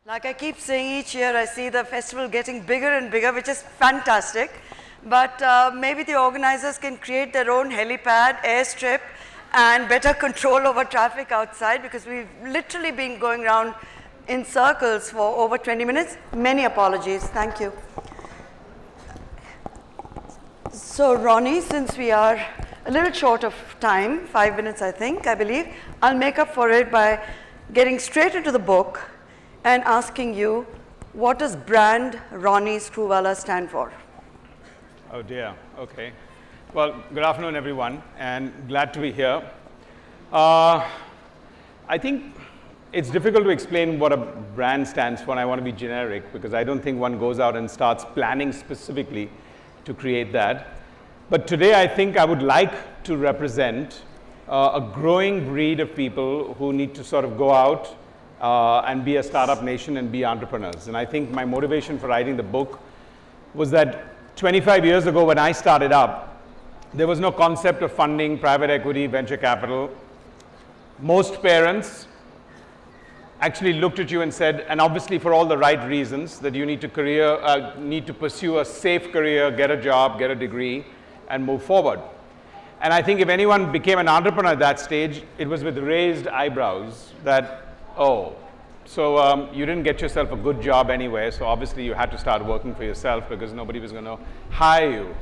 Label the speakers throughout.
Speaker 1: Like I keep saying, each year I see the festival getting bigger and bigger, which is fantastic. But maybe the organizers can create their own helipad, airstrip, and better control over traffic outside, because we've literally been going around in circles for over 20 minutes. Many apologies. Thank you. So Ronnie, since we are a little short of time, 5 minutes I believe, I'll make up for it by getting straight into the book and asking you, what does brand Ronnie Screwvala stand for?
Speaker 2: Oh dear, okay. Well, good afternoon everyone, and glad to be here. I think it's difficult to explain what a brand stands for, and I want to be generic because I don't think one goes out and starts planning specifically to create that. But today I think I would like to represent a growing breed of people who need to sort of go out and be a startup nation and be entrepreneurs. And I think my motivation for writing the book was that 25 years ago when I started up, there was no concept of funding, private equity, venture capital. Most parents actually looked at you and said, and obviously for all the right reasons, that you need to pursue a safe career, get a job, get a degree, and move forward. And I think if anyone became an entrepreneur at that stage, it was with raised eyebrows that, oh, so you didn't get yourself a good job anyway, so obviously you had to start working for yourself because nobody was going to hire you.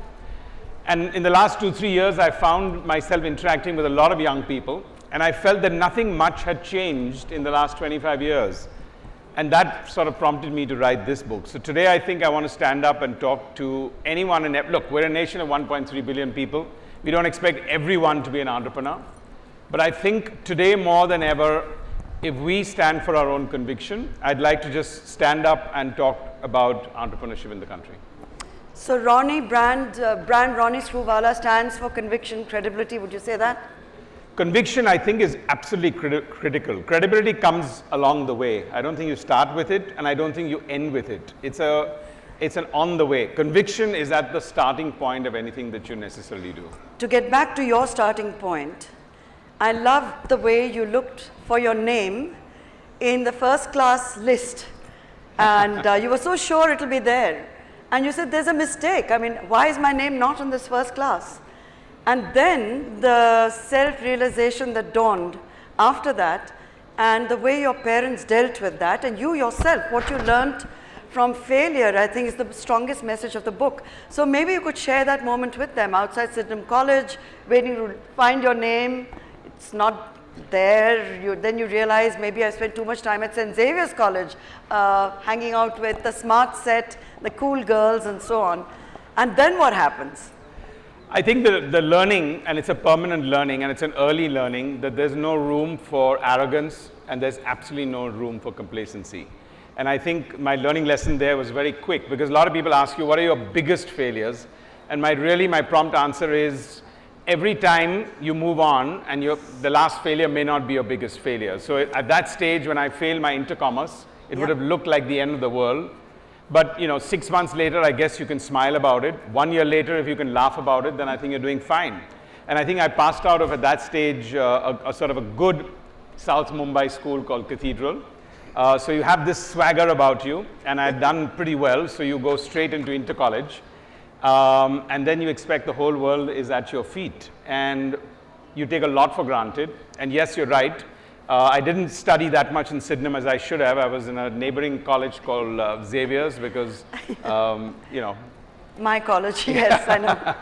Speaker 2: And in the last 2-3 years, I found myself interacting with a lot of young people, and I felt that nothing much had changed in the last 25 years. And that sort of prompted me to write this book. So today I think I want to stand up and talk to anyone. Look, we're a nation of 1.3 billion people. We don't expect everyone to be an entrepreneur. But I think today more than ever, if we stand for our own conviction, I'd like to just stand up and talk about entrepreneurship in the country.
Speaker 1: So Ronnie, brand Ronnie Screwvala stands for conviction, credibility. Would you say that?
Speaker 2: Conviction, I think, is absolutely critical. Credibility comes along the way. I don't think you start with it, and I don't think you end with it. It's an on the way. Conviction is at the starting point of anything that you necessarily do.
Speaker 1: To get back to your starting point, I loved the way you looked for your name in the first class list, and you were so sure it'll be there. And you said, there's a mistake. I mean, why is my name not in this first class? And then the self-realization that dawned after that, and the way your parents dealt with that, and you yourself, what you learned from failure, I think is the strongest message of the book. So maybe you could share that moment with them outside Sydenham College, waiting to find your name. It's not there. Then you realize maybe I spent too much time at St. Xavier's College, hanging out with the smart set, the cool girls, and so on. And then what happens?
Speaker 2: I think the learning, and it's a permanent learning, and it's an early learning, that there's no room for arrogance, and there's absolutely no room for complacency. And I think my learning lesson there was very quick, because a lot of people ask you, what are your biggest failures? And my prompt answer is, every time you move on, and the last failure may not be your biggest failure. So at that stage, when I failed my intercommerce, it would have looked like the end of the world. But 6 months later, I guess you can smile about it. 1 year later, if you can laugh about it, then I think you're doing fine. And I think I passed out of, at that stage, a sort of a good South Mumbai school called Cathedral. So you have this swagger about you, and I'd done pretty well, so you go straight into intercollege. And then you expect the whole world is at your feet. And you take a lot for granted. And yes, you're right. I didn't study that much in Sydenham as I should have. I was in a neighboring college called Xavier's because,
Speaker 1: My college, yes, I know.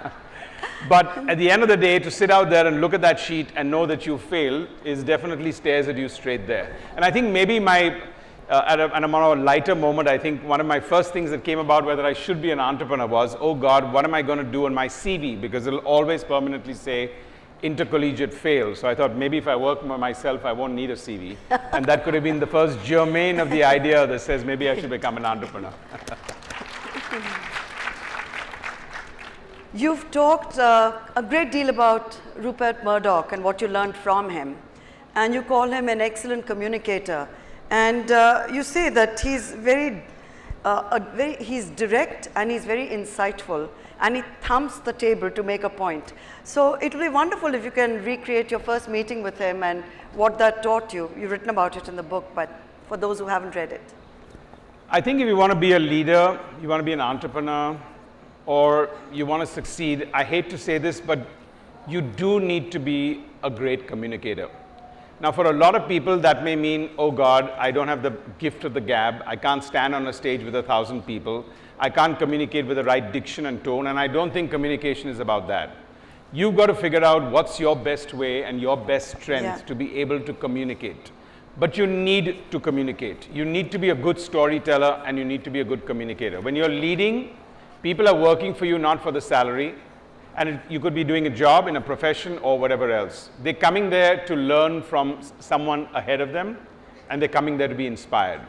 Speaker 2: But at the end of the day, to sit out there and look at that sheet and know that you failed is definitely stares at you straight there. And I think maybe at a more lighter moment, I think one of my first things that came about whether I should be an entrepreneur was, oh God, what am I going to do on my CV? Because it'll always permanently say, intercollegiate fail. So I thought maybe if I work for myself, I won't need a CV. And that could have been the first germane of the idea that says maybe I should become an entrepreneur.
Speaker 1: You've talked a great deal about Rupert Murdoch and what you learned from him. And you call him an excellent communicator. And you say that he's he's direct and he's very insightful. And he thumps the table to make a point. So it will be wonderful if you can recreate your first meeting with him and what that taught you. You've written about it in the book, but for those who haven't read it.
Speaker 2: I think if you want to be a leader, you want to be an entrepreneur, or you want to succeed, I hate to say this, but you do need to be a great communicator. Now, for a lot of people, that may mean, oh God, I don't have the gift of the gab. I can't stand on a stage with 1,000 people. I can't communicate with the right diction and tone, and I don't think communication is about that. You've got to figure out what's your best way and your best strength to be able to communicate. But you need to communicate. You need to be a good storyteller, and you need to be a good communicator. When you're leading, people are working for you not for the salary, and you could be doing a job in a profession or whatever else. They're coming there to learn from someone ahead of them, and they're coming there to be inspired.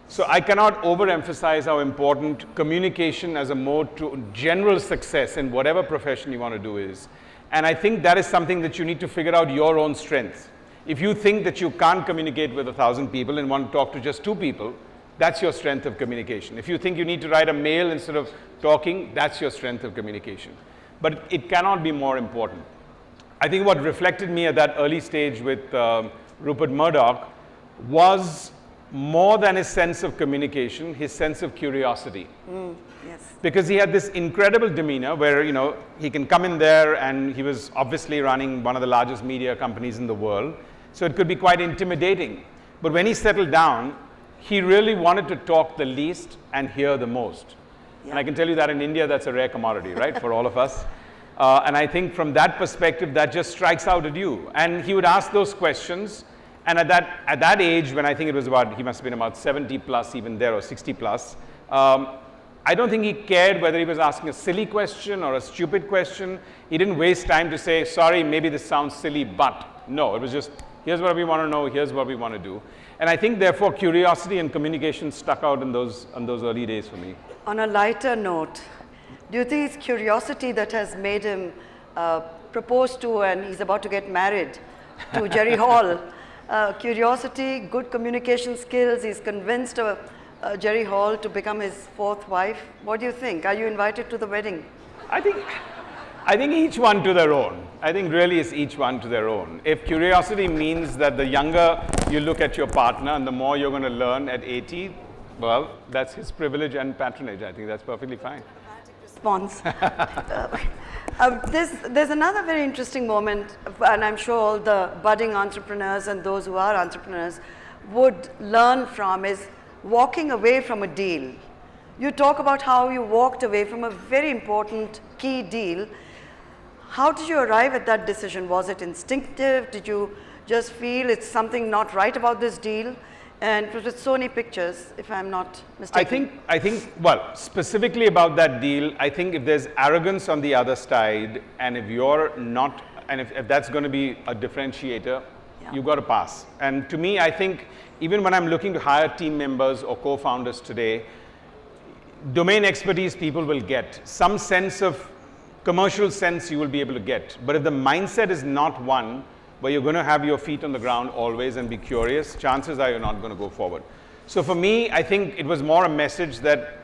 Speaker 2: So I cannot overemphasize how important communication as a mode to general success in whatever profession you want to do is. And I think that is something that you need to figure out your own strength. If you think that you can't communicate with 1,000 people and want to talk to just 2 people, that's your strength of communication. If you think you need to write a mail instead of talking, that's your strength of communication. But it cannot be more important. I think what reflected me at that early stage with Rupert Murdoch was more than his sense of communication, his sense of curiosity.
Speaker 1: Yes.
Speaker 2: Because he had this incredible demeanor where, he can come in there, and he was obviously running one of the largest media companies in the world. So it could be quite intimidating. But when he settled down, he really wanted to talk the least and hear the most. Yeah. And I can tell you that in India, that's a rare commodity, right, for all of us. And I think from that perspective, that just strikes out at you. And he would ask those questions. And at that age, when I think it was he must have been about 70 plus even there, or 60 plus, I don't think he cared whether he was asking a silly question or a stupid question. He didn't waste time to say, sorry, maybe this sounds silly, but no, it was just, here's what we want to know, here's what we want to do. And I think, therefore, curiosity and communication stuck out in those early days for me.
Speaker 1: On a lighter note, do you think it's curiosity that has made him propose to, and he's about to get married to Jerry Hall? Curiosity, good communication skills, he's convinced Jerry Hall to become his 4th wife. What do you think? Are you invited to the wedding?
Speaker 2: I think each one to their own. I think really it's each one to their own. If curiosity means that the younger you look at your partner and the more you're going to learn at 80, well, that's his privilege and patronage. I think that's perfectly fine.
Speaker 1: Response. There's another very interesting moment, and I'm sure all the budding entrepreneurs and those who are entrepreneurs would learn from, is walking away from a deal. You talk about how you walked away from a very important key deal. How did you arrive at that decision? Was it instinctive? Did you just feel it's something not right about this deal? And it was with Sony Pictures, if I'm not mistaken.
Speaker 2: I think, well, specifically about that deal, I think if there's arrogance on the other side, and if you're not, and if that's going to be a differentiator, you've got to pass. And to me, I think, even when I'm looking to hire team members or co-founders today, domain expertise people will get. Some sense of commercial sense you will be able to get. But if the mindset is not one where you're going to have your feet on the ground always and be curious, chances are you're not going to go forward. So for me, I think it was more a message that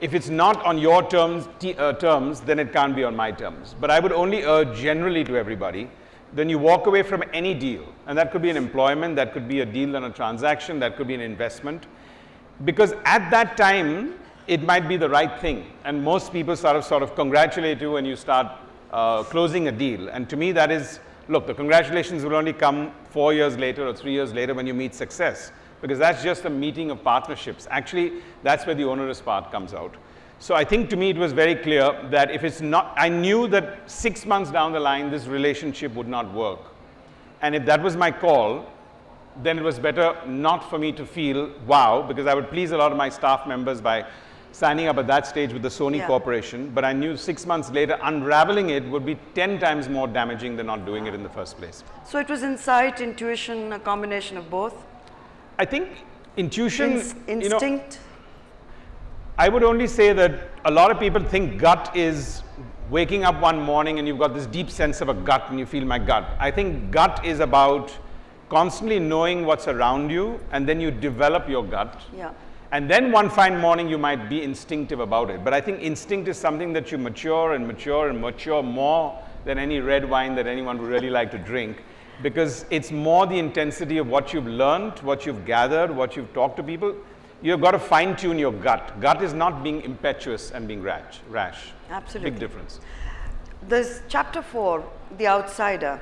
Speaker 2: if it's not on your terms, then it can't be on my terms. But I would only urge generally to everybody, then you walk away from any deal, and that could be an employment, that could be a deal on a transaction, that could be an investment, because at that time, it might be the right thing. And most people sort of congratulate you when you start closing a deal. And to me, that is, look, the congratulations will only come 4 years later or 3 years later when you meet success, because that's just a meeting of partnerships. Actually, that's where the onerous part comes out. So I think to me it was very clear that if it's not, I knew that 6 months down the line, this relationship would not work. And if that was my call, then it was better not for me to feel, wow, because I would please a lot of my staff members by signing up at that stage with the Sony Corporation, but I knew 6 months later unraveling it would be 10 times more damaging than not doing it in the first place.
Speaker 1: So it was insight, intuition, a combination of both?
Speaker 2: I think intuition,
Speaker 1: instinct?
Speaker 2: I would only say that a lot of people think gut is waking up one morning and you've got this deep sense of a gut and you feel my gut. I think gut is about constantly knowing what's around you, and then you develop your gut.
Speaker 1: Yeah.
Speaker 2: And then one fine morning you might be instinctive about it. But I think instinct is something that you mature and mature and mature more than any red wine that anyone would really like to drink, because it's more the intensity of what you've learned, what you've gathered, what you've talked to people. you've got to fine tune your gut. Gut is not being impetuous and being rash.
Speaker 1: Absolutely.
Speaker 2: Big difference.
Speaker 1: There's chapter 4, The Outsider,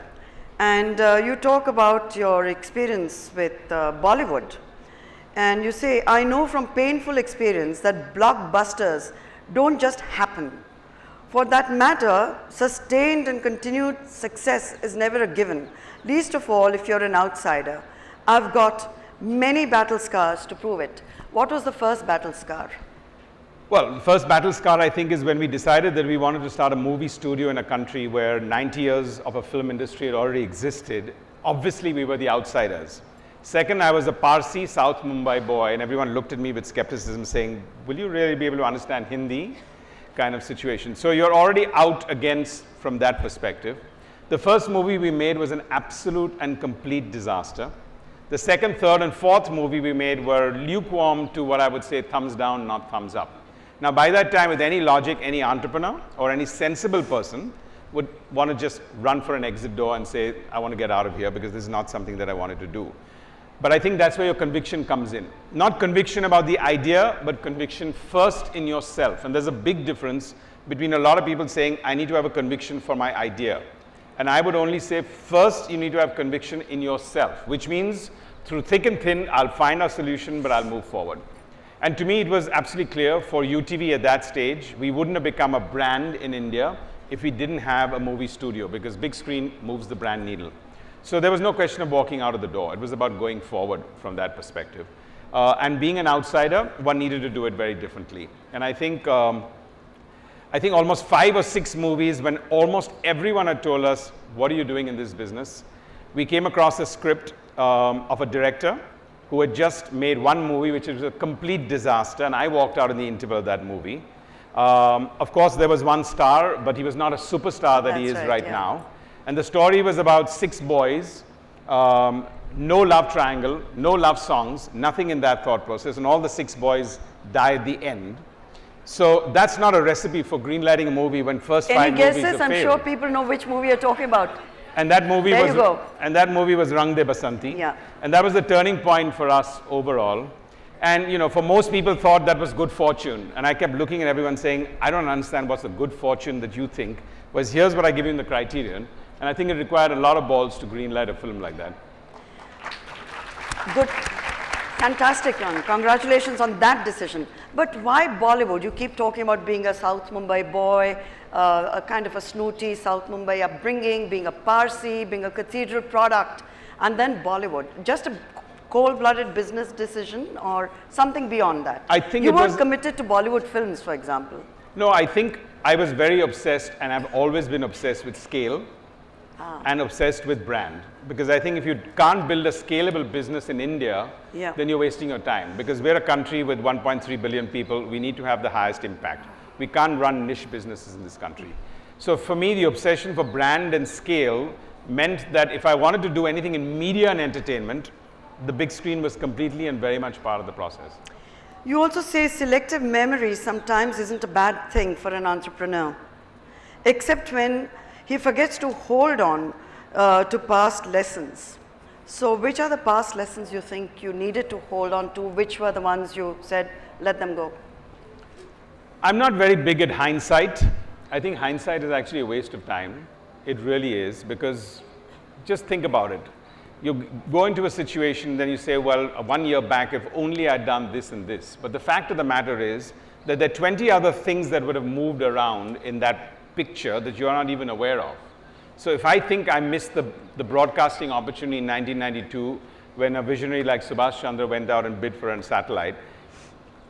Speaker 1: and you talk about your experience with Bollywood. And you say, I know from painful experience that blockbusters don't just happen. For that matter, sustained and continued success is never a given, least of all if you're an outsider. I've got many battle scars to prove it. What was the first battle scar?
Speaker 2: Well, the first battle scar, I think, is when we decided that we wanted to start a movie studio in a country where 90 years of a film industry had already existed. Obviously, we were the outsiders. Second, I was a Parsi South Mumbai boy, and everyone looked at me with skepticism saying, will you really be able to understand Hindi? Kind of situation. So you're already out against from that perspective. The first movie we made was an absolute and complete disaster. The second, third, and fourth movie we made were lukewarm to what I would say thumbs down, not thumbs up. Now, by that time, with any logic, any entrepreneur or any sensible person would want to just run for an exit door and say, I want to get out of here because this is not something that I wanted to do. But I think that's where your conviction comes in. Not conviction about the idea, but conviction first in yourself. And there's a big difference between a lot of people saying, I need to have a conviction for my idea. And I would only say, first, you need to have conviction in yourself, which means through thick and thin, I'll find a solution, but I'll move forward. And to me, it was absolutely clear for UTV at that stage, we wouldn't have become a brand in India if we didn't have a movie studio, because big screen moves the brand needle. So there was no question of walking out of the door. It was about going forward from that perspective. And being an outsider, one needed to do it very differently. And I think almost 5 or 6 movies, when almost everyone had told us, what are you doing in this business? We came across a script of a director who had just made one movie, which was a complete disaster, and I walked out in the interval of that movie. Of course, there was one star, but he was not a superstar that he is right now. And the story was about 6 boys, no love triangle, no love songs, nothing in that thought process, and all the 6 boys die at the end. So that's not a recipe for greenlighting a movie when first 5 movies are failed.
Speaker 1: Any guesses? I'm sure people know which movie you're talking about.
Speaker 2: And that movie was Rang De Basanti.
Speaker 1: Yeah.
Speaker 2: And that was the turning point for us overall. And you know, for most people thought that was good fortune. And I kept looking at everyone saying, I don't understand what's the good fortune that you think. Whereas here's what I give you in the criterion. And I think it required a lot of balls to greenlight a film like that.
Speaker 1: Good. Fantastic, Ron. Congratulations on that decision. But why Bollywood? You keep talking about being a South Mumbai boy, a kind of a snooty South Mumbai upbringing, being a Parsi, being a cathedral product, and then Bollywood. Just a cold-blooded business decision or something beyond that?
Speaker 2: I think
Speaker 1: you weren't committed to Bollywood films, for example.
Speaker 2: No, I think I was very obsessed, and I've always been obsessed with scale. And obsessed with brand, because I think if you can't build a scalable business in India, then you're wasting your time, because we're a country with 1.3 billion people. We need to have the highest impact. We can't run niche businesses in this country. So for me, the obsession for brand and scale meant that if I wanted to do anything in media and entertainment, the big screen was completely and very much part of the process.
Speaker 1: You also say selective memory sometimes isn't a bad thing for an entrepreneur, except when he forgets to hold on to past lessons. So which are the past lessons you think you needed to hold on to? Which were the ones you said, let them go?
Speaker 2: I'm not very big at hindsight. I think hindsight is actually a waste of time. It really is, because just think about it. You go into a situation, then you say, well, 1 year back, if only I'd done this and this. But the fact of the matter is that there are 20 other things that would have moved around in that picture that you are not even aware of. So if I think I missed the broadcasting opportunity in 1992 when a visionary like Subhash Chandra went out and bid for a satellite,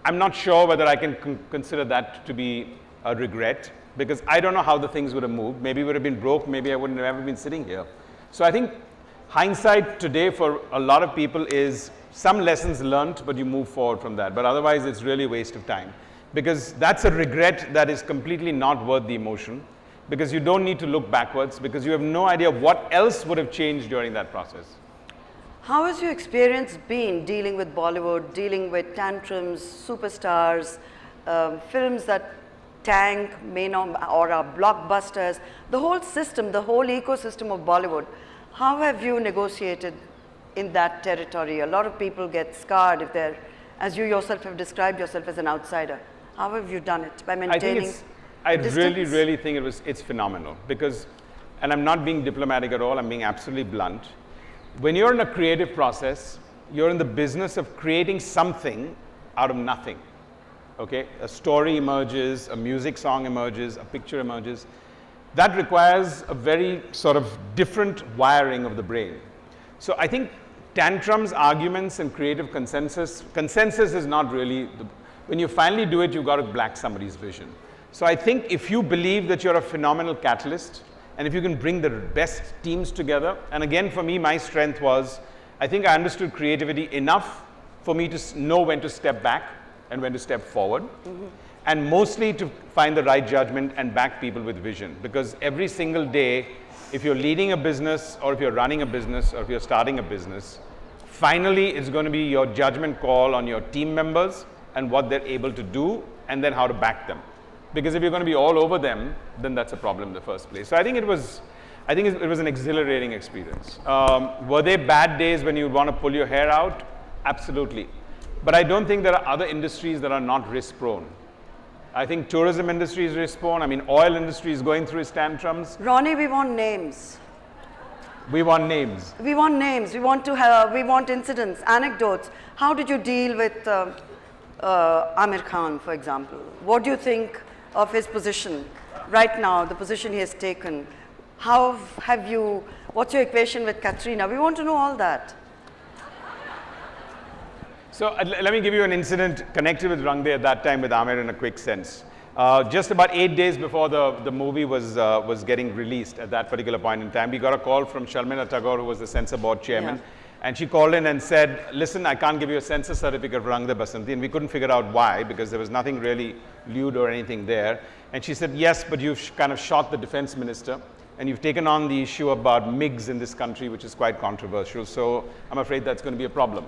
Speaker 2: I'm not sure whether I can consider that to be a regret, because I don't know how the things would have moved. Maybe we would have been broke, maybe I wouldn't have ever been sitting here. So I think hindsight today for a lot of people is some lessons learned, but you move forward from that. But otherwise, it's really a waste of time. Because that's a regret that is completely not worth the emotion, because you don't need to look backwards, because you have no idea what else would have changed during that process.
Speaker 1: How has your experience been dealing with Bollywood, dealing with tantrums, superstars, films that tank, or are blockbusters, the whole system, the whole ecosystem of Bollywood? How have you negotiated in that territory? A lot of people get scarred if they're as you yourself have described yourself as an outsider. How have you done it? By
Speaker 2: I think
Speaker 1: maintaining
Speaker 2: I
Speaker 1: distance?
Speaker 2: really think it's phenomenal because, and I'm not being diplomatic at all, I'm being absolutely blunt. When you're in a creative process, you're in the business of creating something out of nothing, okay? A story emerges, a music song emerges, a picture emerges. That requires a very sort of different wiring of the brain. So I think tantrums, arguments, and creative consensus is not really, when you finally do it, you've got to black somebody's vision. So I think if you believe that you're a phenomenal catalyst, and if you can bring the best teams together, and again, for me, my strength was, I think I understood creativity enough for me to know when to step back and when to step forward, and mostly to find the right judgment and back people with vision. Because every single day, if you're leading a business, or if you're running a business, or if you're starting a business, finally, it's going to be your judgment call on your team members and what they're able to do, and then how to back them. Because if you're going to be all over them, then that's a problem in the first place. So I think it was an exhilarating experience. Were there bad days when you want to pull your hair out? Absolutely. But I don't think there are other industries that are not risk prone. I think tourism industry is risk prone. I mean, oil industry is going through its tantrums.
Speaker 1: Ronnie, we want names.
Speaker 2: We want names.
Speaker 1: We want names. We want incidents, anecdotes. How did you deal with Amir Khan, for example? What do you think of his position right now, the position he has taken? How have you, what's your equation with Katrina? We want to know all that.
Speaker 2: So let me give you an incident connected with Rangde at that time with Amir in a quick sense. Just about 8 days before the movie was getting released at that particular point in time, we got a call from Sharmila Tagore, who was the censor board chairman. Yeah. And she called in and said, listen, I can't give you a censor certificate for Rang De Basanti. And we couldn't figure out why, because there was nothing really lewd or anything there. And she said, yes, but you've kind of shot the defense minister, and you've taken on the issue about MiGs in this country, which is quite controversial. So I'm afraid that's going to be a problem.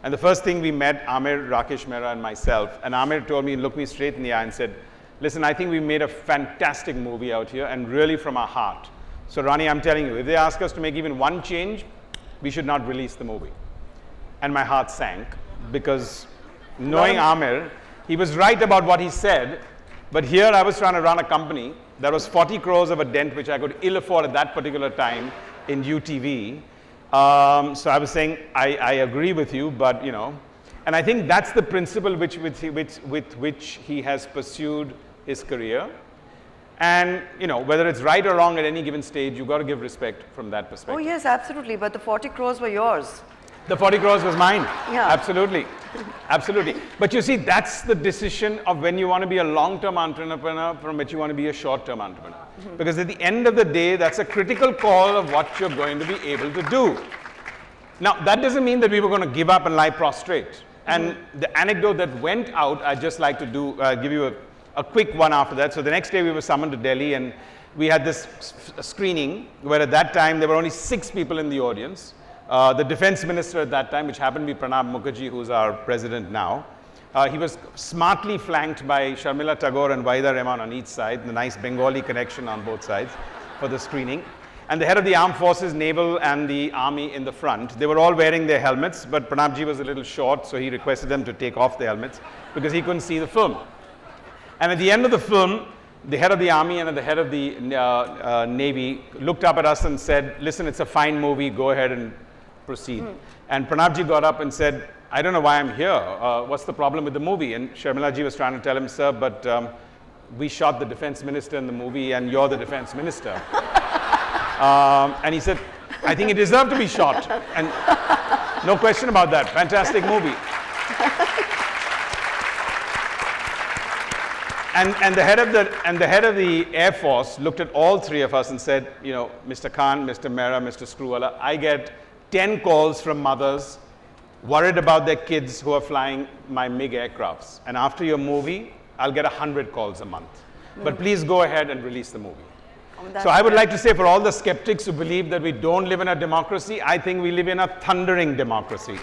Speaker 2: And the first thing we met, Amir, Rakesh Mehra, and myself, and Amir told me, looked me straight in the eye and said, listen, I think we made a fantastic movie out here, and really from our heart. So Ronnie, I'm telling you, if they ask us to make even one change, we should not release the movie. And my heart sank, because knowing Amir, he was right about what he said, but here I was trying to run a company that was 40 crores of a dent, which I could ill afford at that particular time in UTV. So I was saying, I agree with you, but you know, and I think that's the principle with which he has pursued his career. And you know, whether it's right or wrong at any given stage, you've got to give respect from that perspective.
Speaker 1: Oh yes, absolutely. But the 40 crores were yours.
Speaker 2: The 40 crores was mine.
Speaker 1: Yeah.
Speaker 2: Absolutely. Absolutely. But you see, that's the decision of when you want to be a long-term entrepreneur from which you want to be a short-term entrepreneur. Because at the end of the day, that's a critical call of what you're going to be able to do. Now, that doesn't mean that we were going to give up and lie prostrate. And the anecdote that went out, I'd just like to give you a quick one after that. So the next day we were summoned to Delhi, and we had this screening where at that time there were only 6 people in the audience. The defense minister at that time, which happened to be Pranab Mukherjee, who's our president now, he was smartly flanked by Sharmila Tagore and Wahida Rehman on each side, the nice Bengali connection on both sides for the screening. And the head of the armed forces, naval, and the army in the front. They were all wearing their helmets, but Pranabji was a little short, so he requested them to take off the helmets because he couldn't see the film. And at the end of the film, the head of the army and the head of the navy looked up at us and said, listen, it's a fine movie, go ahead and proceed. And Pranabji got up and said, I don't know why I'm here. What's the problem with the movie? And Sharmilaji was trying to tell him, sir, but we shot the defense minister in the movie and you're the defense minister. And he said, I think it deserved to be shot. And no question about that. Fantastic movie. And the head of the Air Force looked at all 3 of us and said, you know, Mr. Khan, Mr. Mehra, Mr. Screwvala, I get 10 calls from mothers worried about their kids who are flying my MiG aircrafts. And after your movie, I'll get 100 calls a month. But please go ahead and release the movie. So I would like to say, for all the skeptics who believe that we don't live in a democracy, I think we live in a thundering democracy.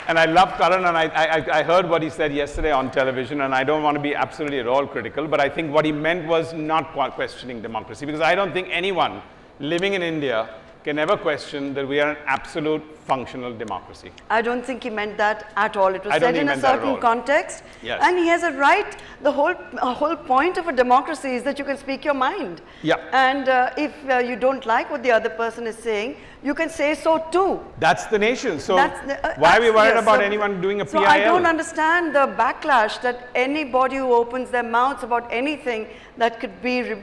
Speaker 2: And I love Karan, and I heard what he said yesterday on television, and I don't want to be absolutely at all critical, but I think what he meant was not questioning democracy, because I don't think anyone living in India can never question that we are an absolute functional democracy.
Speaker 1: I don't think he meant that at all. It was
Speaker 2: I don't
Speaker 1: said in
Speaker 2: think
Speaker 1: a
Speaker 2: he meant that at
Speaker 1: certain
Speaker 2: all.
Speaker 1: context.
Speaker 2: Yes.
Speaker 1: And he has a right. The whole point of a democracy is that you can speak your mind.
Speaker 2: Yeah.
Speaker 1: And if you don't like what the other person is saying, you can say so too.
Speaker 2: That's the nation. So
Speaker 1: That's
Speaker 2: why are we worried
Speaker 1: yes,
Speaker 2: about
Speaker 1: so-
Speaker 2: anyone doing a PIL?
Speaker 1: So I don't understand the backlash that anybody who opens their mouths about anything that could be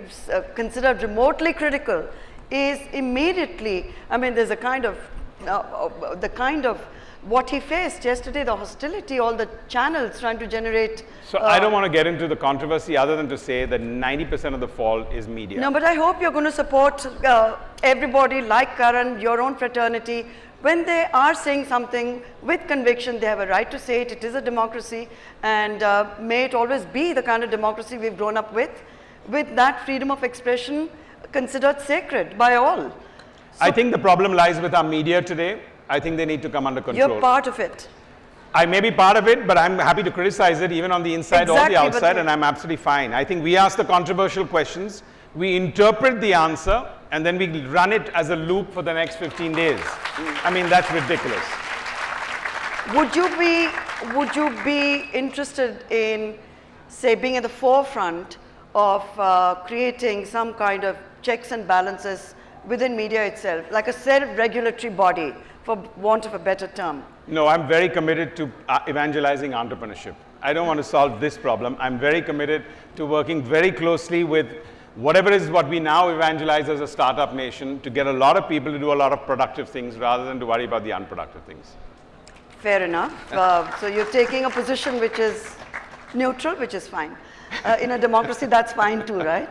Speaker 1: considered remotely critical is immediately, I mean, there's a kind of, what he faced yesterday, the hostility, all the channels trying to generate.
Speaker 2: So I don't want to get into the controversy other than to say that 90% of the fault is media.
Speaker 1: No, but I hope you're going to support everybody like Karan, your own fraternity. When they are saying something with conviction, they have a right to say it. It is a democracy, and may it always be the kind of democracy we've grown up with that freedom of expression considered sacred by all.
Speaker 2: I think the problem lies with our media today. I think they need to come under control.
Speaker 1: You're part of it.
Speaker 2: I may be part of it, but I'm happy to criticize it even on the inside or
Speaker 1: Exactly,
Speaker 2: the
Speaker 1: but
Speaker 2: outside, and I'm absolutely fine. I think we ask the controversial questions, we interpret the answer, and then we run it as a loop for the next 15 days. I mean, that's ridiculous.
Speaker 1: Would you be interested in, say, being at the forefront of creating some kind of checks and balances within media itself, like a self-regulatory body, for want of a better term?
Speaker 2: No, I'm very committed to evangelizing entrepreneurship. I don't want to solve this problem. I'm very committed to working very closely with whatever is what we now evangelize as a startup nation, to get a lot of people to do a lot of productive things rather than to worry about the unproductive things.
Speaker 1: Fair enough. So you're taking a position which is neutral, which is fine. In a democracy, that's fine too, right?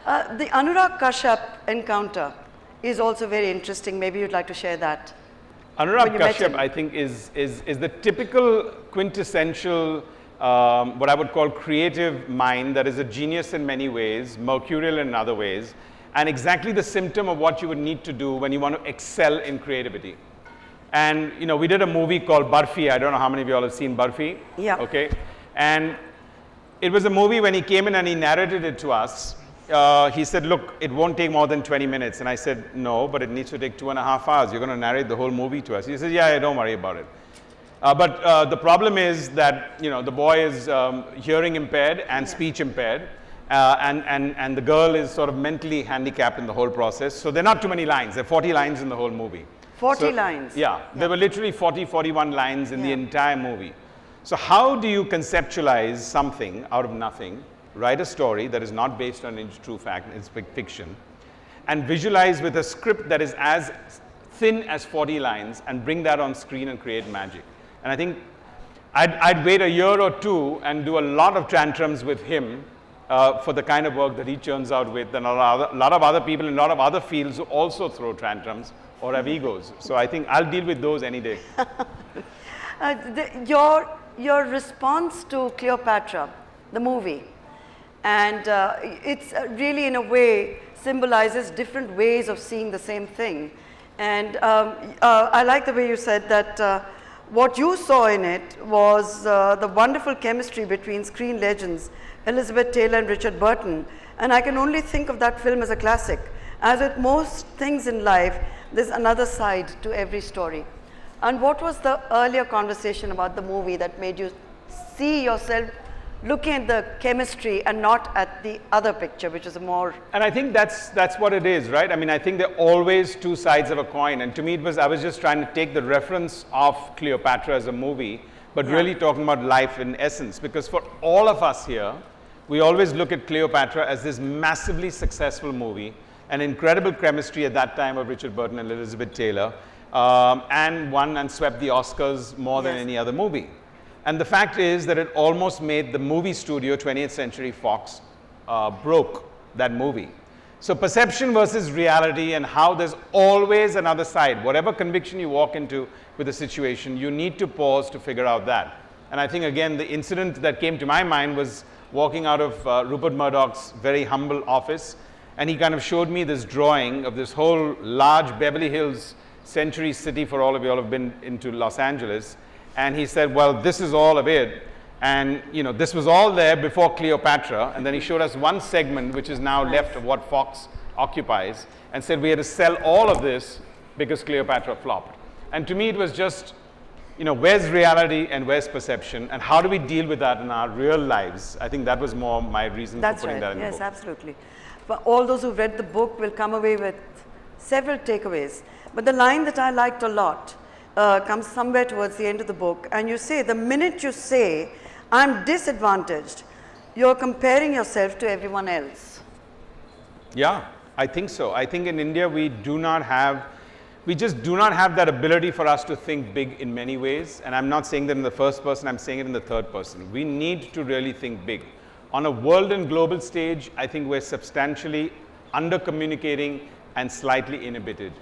Speaker 1: The Anurag Kashyap encounter is also very interesting. Maybe you'd like to share that.
Speaker 2: Anurag
Speaker 1: you met
Speaker 2: Kashyap,
Speaker 1: him.
Speaker 2: I think, is the typical quintessential, what I would call creative mind that is a genius in many ways, mercurial in other ways, and exactly the symptom of what you would need to do when you want to excel in creativity. And, you know, we did a movie called Barfi. I don't know how many of you all have seen Barfi.
Speaker 1: Yeah.
Speaker 2: Okay. And it was a movie when he came in and he narrated it to us. He said, look, it won't take more than 20 minutes. And I said, no, but it needs to take 2.5 hours. You're going to narrate the whole movie to us. He said, yeah, don't worry about it. But the problem is that, you know, the boy is hearing impaired and speech impaired. And the girl is sort of mentally handicapped in the whole process. So there are not too many lines. There are 40 lines in the whole movie.
Speaker 1: 40 lines?
Speaker 2: Yeah. There were literally 41 lines in the
Speaker 1: Yeah.
Speaker 2: entire movie. So how do you conceptualize something out of nothing, write a story that is not based on any true fact, it's fiction, and visualize with a script that is as thin as 40 lines and bring that on screen and create magic? And I think I'd wait a year or two and do a lot of tantrums with him for the kind of work that he churns out with, and a lot of other people in a lot of other fields who also throw tantrums or have egos. So I think I'll deal with those any day.
Speaker 1: Your response to Cleopatra, the movie, and it's really in a way symbolizes different ways of seeing the same thing. And I like the way you said that what you saw in it was the wonderful chemistry between screen legends Elizabeth Taylor and Richard Burton, and I can only think of that film as a classic. As with most things in life, there's another side to every story. And what was the earlier conversation about the movie that made you see yourself looking at the chemistry and not at the other picture, which is a more...
Speaker 2: And I think that's what it is, right? I mean, I think there are always two sides of a coin. And to me, I was just trying to take the reference of Cleopatra as a movie, but really talking about life in essence. Because for all of us here, we always look at Cleopatra as this massively successful movie, an incredible chemistry at that time of Richard Burton and Elizabeth Taylor, and won and swept the Oscars more than any other movie. And the fact is that it almost made the movie studio, 20th Century Fox, broke that movie. So perception versus reality, and how there's always another side. Whatever conviction you walk into with a situation, you need to pause to figure out that. And I think, again, the incident that came to my mind was walking out of Rupert Murdoch's very humble office, and he kind of showed me this drawing of this whole large Beverly Hills Century City, for all of you all have been into Los Angeles. And he said, well, this is all of it. And, you know, this was all there before Cleopatra. And then he showed us one segment, which is now left of what Fox occupies, and said we had to sell all of this because Cleopatra flopped. And to me, it was just, you know, where's reality and where's perception, and how do we deal with that in our real lives? I think that was more my reason for putting that in the book.
Speaker 1: Yes, absolutely. For all those who've read the book will come away with several takeaways. But the line that I liked a lot comes somewhere towards the end of the book, and you say, the minute you say, I'm disadvantaged, you're comparing yourself to everyone else.
Speaker 2: Yeah, I think so. I think in India we just do not have that ability for us to think big in many ways. And I'm not saying that in the first person, I'm saying it in the third person. We need to really think big. On a world and global stage, I think we're substantially under-communicating and slightly inhibited.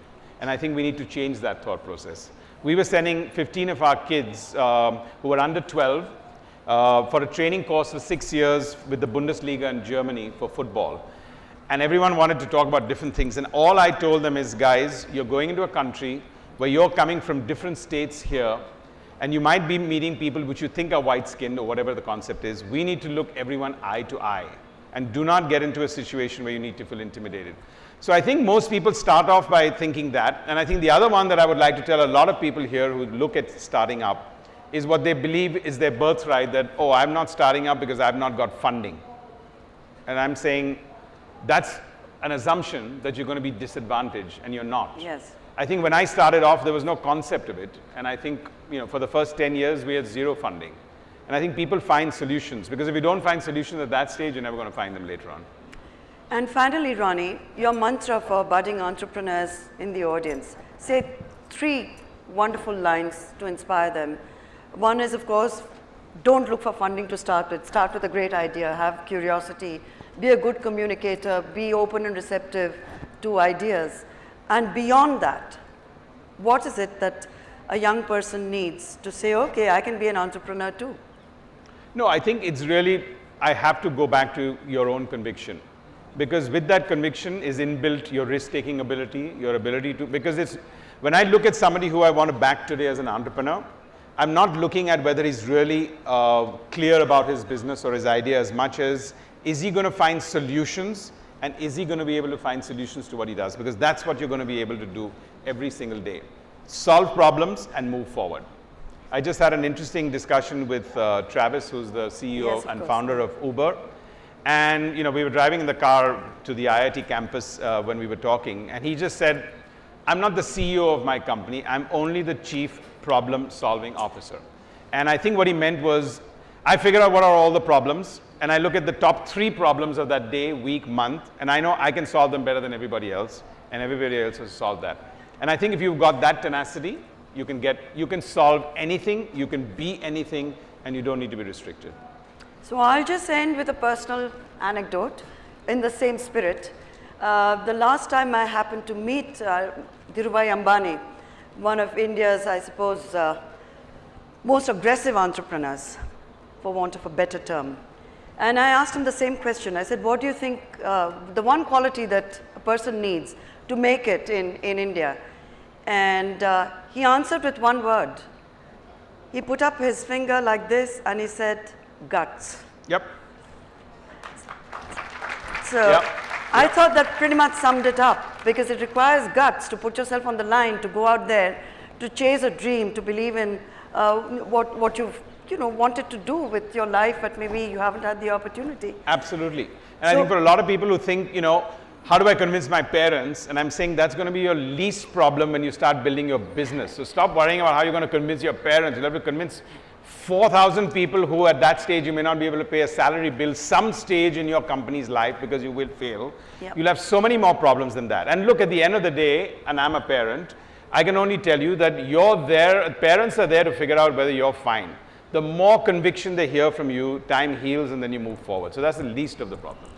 Speaker 2: And I think we need to change that thought process. We were sending 15 of our kids who were under 12 for a training course for 6 years with the Bundesliga in Germany for football. And everyone wanted to talk about different things. And all I told them is, guys, you're going into a country where you're coming from different states here, and you might be meeting people which you think are white-skinned or whatever the concept is. We need to look everyone eye to eye, and do not get into a situation where you need to feel intimidated. So I think most people start off by thinking that. And I think the other one that I would like to tell a lot of people here who look at starting up is what they believe is their birthright, that, oh, I'm not starting up because I've not got funding. And I'm saying, that's an assumption that you're going to be disadvantaged, and you're not.
Speaker 1: Yes.
Speaker 2: I think when I started off, there was no concept of it. And I think, you know, for the first 10 years, we had zero funding. And I think people find solutions, because if you don't find solutions at that stage, you're never going to find them later on.
Speaker 1: And finally, Ronnie, your mantra for budding entrepreneurs in the audience. Say 3 wonderful lines to inspire them. One is, of course, don't look for funding to start with. Start with a great idea, have curiosity, be a good communicator, be open and receptive to ideas. And beyond that, what is it that a young person needs to say, okay, I can be an entrepreneur too?
Speaker 2: No, I think it's really, I have to go back to your own conviction. Because with that conviction is inbuilt your risk-taking ability, your ability to, because it's, when I look at somebody who I want to back today as an entrepreneur, I'm not looking at whether he's really clear about his business or his idea as much as, is he going to find solutions, and is he going to be able to find solutions to what he does? Because that's what you're going to be able to do every single day. Solve problems and move forward. I just had an interesting discussion with Travis, who's the CEO and founder of Uber. And, you know, we were driving in the car to the IIT campus when we were talking, and he just said, I'm not the CEO of my company, I'm only the chief problem solving officer. And I think what he meant was, I figure out what are all the problems, and I look at the top 3 problems of that day, week, month, and I know I can solve them better than everybody else, and everybody else has solved that. And I think if you've got that tenacity, you can solve anything, you can be anything, and you don't need to be restricted.
Speaker 1: So I'll just end with a personal anecdote in the same spirit. The last time I happened to meet Dhirubhai Ambani, one of India's, I suppose, most aggressive entrepreneurs, for want of a better term. And I asked him the same question. I said, what do you think the one quality that a person needs to make it in India? And he answered with one word. He put up his finger like this and he said, guts.
Speaker 2: Yep.
Speaker 1: So
Speaker 2: yep.
Speaker 1: I thought that pretty much summed it up, because it requires guts to put yourself on the line, to go out there, to chase a dream, to believe in what you've wanted to do with your life, but maybe you haven't had the opportunity.
Speaker 2: Absolutely. And I think for a lot of people who think, how do I convince my parents? And I'm saying that's going to be your least problem when you start building your business. So stop worrying about how you're going to convince your parents. You'll have to convince 4,000 people who at that stage you may not be able to pay a salary bill some stage in your company's life, because you will fail. Yep. You'll have so many more problems than that. And look, at the end of the day, and I'm a parent, I can only tell you that parents are there to figure out whether you're fine. The more conviction they hear from you, time heals and then you move forward. So that's the least of the problems.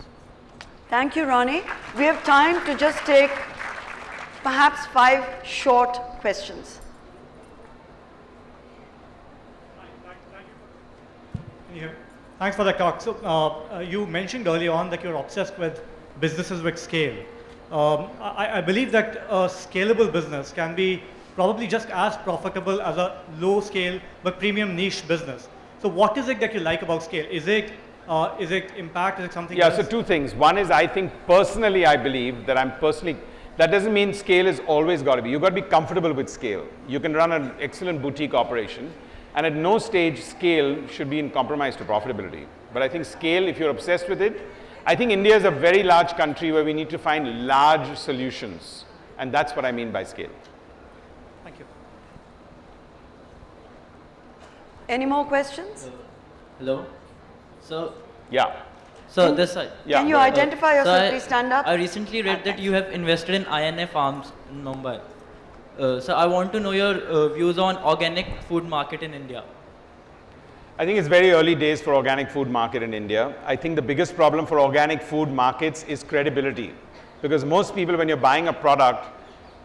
Speaker 1: Thank you, Ronnie. We have time to just take perhaps 5 short questions.
Speaker 3: Thanks for the talk. So you mentioned earlier on that you're obsessed with businesses with scale. I believe that a scalable business can be probably just as profitable as a low scale but premium niche business. So what is it that you like about scale? Is it impact? Is it something else?
Speaker 2: So 2 things. One is, I think personally, I believe that I'm personally, That doesn't mean scale is always got to be. You've got to be comfortable with scale. You can run an excellent boutique operation, and at no stage scale should be in compromise to profitability. But I think scale, if you're obsessed with it, I think India is a very large country where we need to find large solutions, and that's what I mean by scale.
Speaker 3: Thank you.
Speaker 1: Any more questions?
Speaker 4: Hello. So,
Speaker 2: Yeah.
Speaker 4: so this side.
Speaker 2: Yeah.
Speaker 1: Can you identify yourself?
Speaker 4: So
Speaker 1: Please stand up.
Speaker 4: I recently read that you have invested in INF Farms in Mumbai. So I want to know your views on organic food market in India.
Speaker 2: I think it's very early days for organic food market in India. I think the biggest problem for organic food markets is credibility. Because most people, when you're buying a product,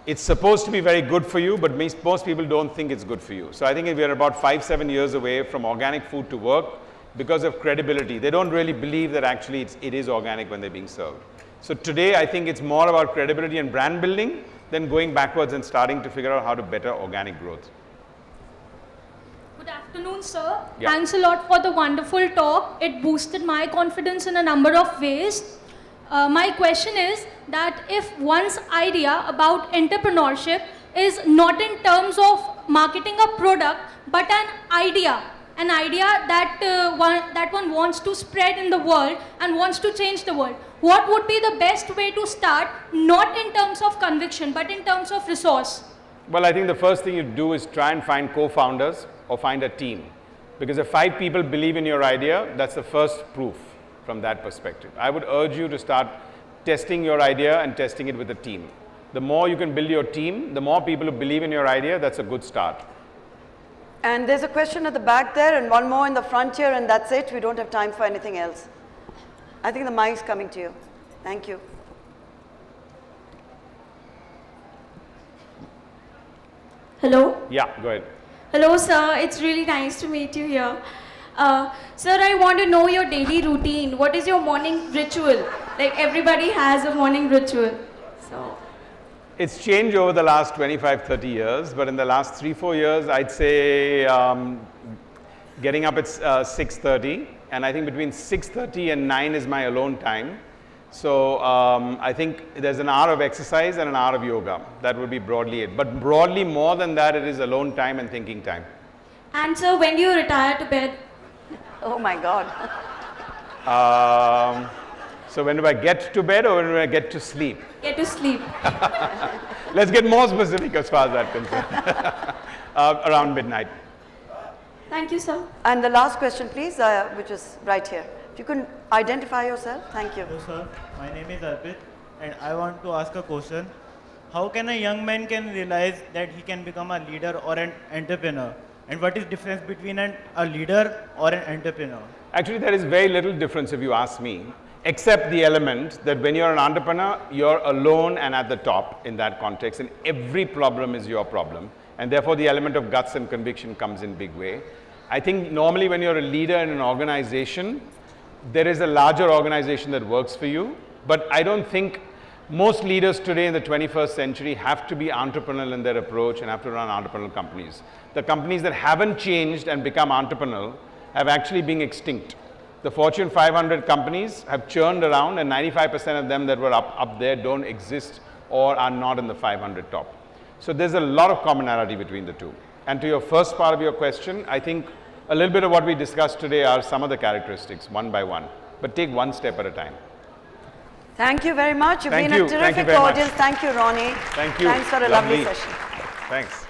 Speaker 2: it's supposed to be very good for you, but most people don't think it's good for you. So I think we're about 5-7 years away from organic food to work because of credibility. They don't really believe that actually it is organic when they're being served. So today, I think it's more about credibility and brand building than going backwards and starting to figure out how to better organic growth.
Speaker 5: Good afternoon, sir.
Speaker 2: Yeah.
Speaker 5: Thanks a lot for the wonderful talk. It boosted my confidence in a number of ways. My question is that if one's idea about entrepreneurship is not in terms of marketing a product, but an idea that one wants to spread in the world and wants to change the world, what would be the best way to start, not in terms of conviction, but in terms of resource?
Speaker 2: Well, I think the first thing you do is try and find co-founders or find a team. Because if 5 people believe in your idea, that's the first proof from that perspective. I would urge you to start testing your idea and testing it with a team. The more you can build your team, the more people who believe in your idea, that's a good start.
Speaker 1: And there's a question at the back there and one more in the front here, and that's it. We don't have time for anything else. I think the mic's coming to you. Thank you.
Speaker 6: Hello.
Speaker 2: Yeah, go ahead.
Speaker 6: Hello, sir. It's really nice to meet you here. Sir, I want to know your daily routine. What is your morning ritual? Like everybody has a morning ritual. So.
Speaker 2: It's changed over the last 25-30 years, but in the last 3-4 years, I'd say getting up at 6:30, and I think between 6:30 and 9 is my alone time. So I think there's an hour of exercise and an hour of yoga. That would be broadly it. But broadly, more than that, it is alone time and thinking time.
Speaker 6: And sir, when do you retire to bed?
Speaker 1: Oh my God.
Speaker 2: So when do I get to bed or when do I get to sleep?
Speaker 6: Get to sleep.
Speaker 2: Let's get more specific as far as that concerned. Around midnight.
Speaker 6: Thank you, sir.
Speaker 1: And the last question, please, which is right here. If you can identify yourself. Thank you.
Speaker 7: Hello, sir. My name is Arpit, and I want to ask a question. How can a young man can realize that he can become a leader or an entrepreneur? And what is the difference between a leader or an entrepreneur?
Speaker 2: Actually, there is very little difference if you ask me, except the element that when you're an entrepreneur, you're alone and at the top in that context, and every problem is your problem. And therefore, the element of guts and conviction comes in big way. I think normally when you're a leader in an organization, there is a larger organization that works for you. But I don't think most leaders today in the 21st century have to be entrepreneurial in their approach and have to run entrepreneurial companies. The companies that haven't changed and become entrepreneurial have actually been extinct. The Fortune 500 companies have churned around, and 95% of them that were up there don't exist or are not in the 500 top. So there's a lot of commonality between the two. And to your first part of your question, I think a little bit of what we discussed today are some of the characteristics, one by one. But take one step at a time.
Speaker 1: Thank you very much. You've
Speaker 2: Thank
Speaker 1: been
Speaker 2: you.
Speaker 1: a
Speaker 2: Thank you
Speaker 1: terrific
Speaker 2: very much.
Speaker 1: audience. Thank you, Ronnie.
Speaker 2: Thank you.
Speaker 1: Thanks for a lovely
Speaker 2: Lovely.
Speaker 1: session.
Speaker 2: Thanks.